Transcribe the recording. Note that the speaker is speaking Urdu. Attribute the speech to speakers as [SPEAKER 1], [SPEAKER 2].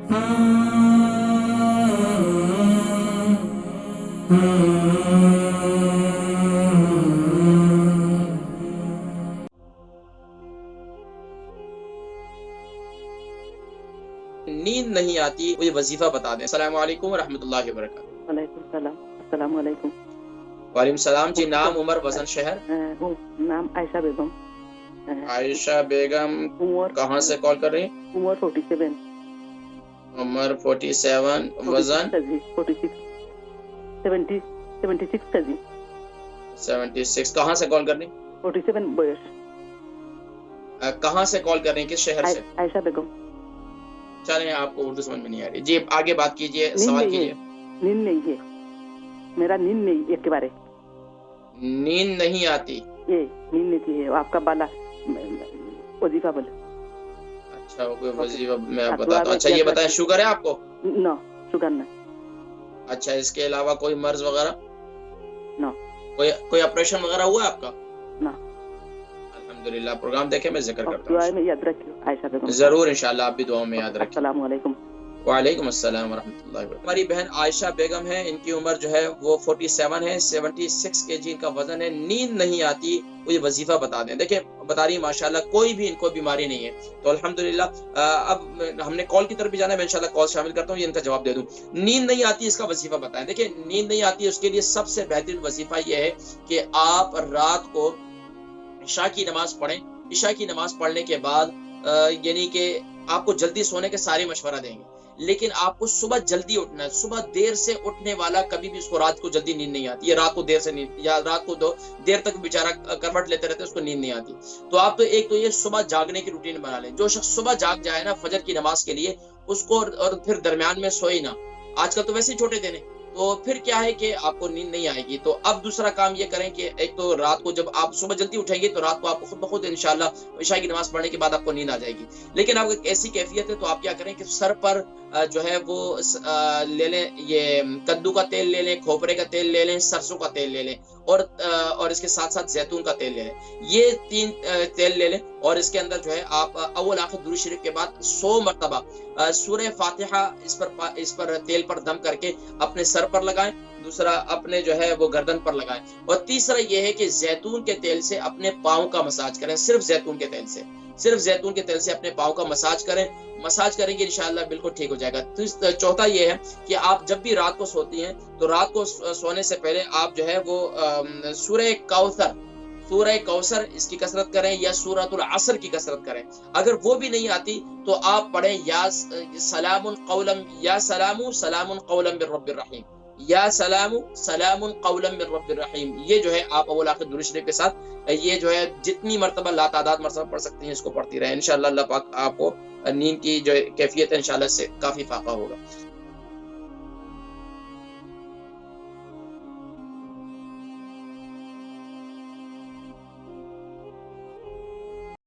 [SPEAKER 1] نیند نہیں آتی مجھے وظیفہ بتا دیں۔ السلام علیکم ورحمۃ اللہ وبرکاتہ۔
[SPEAKER 2] وعلیکم السلام۔ السلام علیکم۔
[SPEAKER 1] وعلیکم السلام جی، نام، عمر، وزن، شہر؟
[SPEAKER 2] نام عائشہ بیگم۔
[SPEAKER 1] عائشہ بیگم
[SPEAKER 2] عمر
[SPEAKER 1] کہاں سے کال کر رہی ہیں؟
[SPEAKER 2] عمر 47۔
[SPEAKER 1] عمر 47، وزن
[SPEAKER 2] 76 کجی۔
[SPEAKER 1] 76۔ کہاں سے کال کر رہی ہیں؟
[SPEAKER 2] 47 بوئر۔
[SPEAKER 1] کہاں سے کال کر رہی ہیں، کس شہر سے؟
[SPEAKER 2] عائشہ بیگم۔
[SPEAKER 1] چلیں، آپ کو اردو سمجھ میں نہیں آ رہی جی، آگے بات کیجئے، سوال کیجئے۔
[SPEAKER 2] نیند نہیں ہے میرا، نیند نہیں ایک کے بارے
[SPEAKER 1] نیند نہیں آتی؟
[SPEAKER 2] یہ نیند نہیں ہے آپ کا بالا وظیفہ بول۔
[SPEAKER 1] اچھا، کوئی وظیفہ میں بتاتا ہوں۔ اچھا یہ بتائیں، شوگر ہے آپ کو؟
[SPEAKER 2] نو، شوگر نہ۔
[SPEAKER 1] اچھا، اس کے علاوہ کوئی مرض وغیرہ؟
[SPEAKER 2] نو۔
[SPEAKER 1] کوئی آپریشن وغیرہ ہوا ہے آپ کا؟
[SPEAKER 2] نہ۔
[SPEAKER 1] الحمدللہ، پروگرام دیکھیں، میں ذکر کرتا
[SPEAKER 2] دعا
[SPEAKER 1] ہوں
[SPEAKER 2] میں یاد رکھیے عائشہ بیگم۔
[SPEAKER 1] ضرور انشاءاللہ، آپ بھی دعاؤں میں یاد رکھیں۔
[SPEAKER 2] السلام علیکم۔
[SPEAKER 1] وعلیکم السلام ورحمۃ اللہ وبرکاتہ۔ ہماری بہن عائشہ بیگم ہے، ان کی عمر جو ہے وہ 47 ہے، 76 کے جی ان کا وزن ہے، نیند نہیں آتی، مجھے وظیفہ بتا دیں۔ دیکھیں، بتا رہی ہیں ماشاءاللہ، کوئی بھی ان کو بیماری نہیں ہے، تو الحمدللہ۔ اب ہم نے کال کی طرف بھی جانا ہے، میں انشاءاللہ کال شامل کرتا ہوں، یہ ان کا جواب دے دوں۔ نیند نہیں آتی، اس کا وظیفہ بتائیں۔ دیکھیں، نیند نہیں آتی، اس کے لیے سب سے بہترین وظیفہ یہ ہے کہ آپ رات کو عشاء کی نماز پڑھیں۔ عشاء کی نماز پڑھنے کے بعد یعنی کہ آپ کو جلدی سونے کے سارے مشورہ دیں گے، لیکن آپ کو صبح جلدی اٹھنا ہے۔ صبح دیر سے اٹھنے والا کبھی بھی اس کو رات کو جلدی نیند نہیں آتی، یا رات کو دیر سے نیند، یا رات کو دیر تک بیچارہ کروٹ لیتے رہتے، اس کو نیند نہیں آتی۔ تو آپ تو ایک تو یہ صبح جاگنے کی روٹین بنا لیں۔ جو شخص صبح جاگ جائے نا فجر کی نماز کے لیے، اس کو اور پھر درمیان میں سوئے نا، آج کل تو ویسے ہی چھوٹے دن ہیں، تو پھر کیا ہے کہ آپ کو نیند نہیں آئے گی۔ تو اب دوسرا کام یہ کریں کہ ایک تو رات کو جب آپ صبح جلدی اٹھیں گے تو رات کو آپ کو خود بخود انشاءاللہ عشاء کی نماز پڑھنے کے بعد آپ کو نیند آ جائے گی۔ لیکن اب ایسی کیفیت ہے تو آپ کیا کریں کہ سر پر جو ہے وہ لے لیں، یہ کدو کا تیل لے لیں، کھوپرے کا تیل لے لیں، سرسوں کا تیل لے لیں، اور اس کے ساتھ ساتھ زیتون کا تیل لے لیں۔ یہ 3 تیل لے لیں، اور اس کے اندر جو ہے آپ اول آخر درود شریف کے بعد 100 مرتبہ سورہ فاتحہ اس پر تیل پر دم کر کے اپنے سر پر لگائیں، دوسرا اپنے جو ہے وہ گردن پر لگائیں، اور تیسرا یہ ہے کہ زیتون کے تیل سے اپنے پاؤں کا مساج کریں، صرف زیتون کے تیل سے، صرف زیتون کے تیل سے اپنے پاؤں کا مساج کریں۔ مساج کریں گے انشاءاللہ بالکل ٹھیک ہو جائے گا۔ چوتھا یہ ہے کہ آپ جب بھی رات کو سوتی ہیں تو رات کو سونے سے پہلے آپ جو ہے وہ سورہ کوثر اس کی کثرت کریں، یا سورۃ العصر کی کثرت کریں۔ اگر وہ بھی نہیں آتی تو آپ پڑھیں یا سلام قولا من رب الرحیم، یا سلام قولا من رب الرحیم۔ یہ جو ہے آپ اول آخر درود شریف کے ساتھ یہ جو ہے جتنی مرتبہ لا تعداد مرتبہ پڑھ سکتے ہیں اس کو پڑھتی رہیں، انشاءاللہ اللہ پاک آپ کو نیند کی جو کیفیت ہے انشاءاللہ سے کافی فاقہ ہوگا۔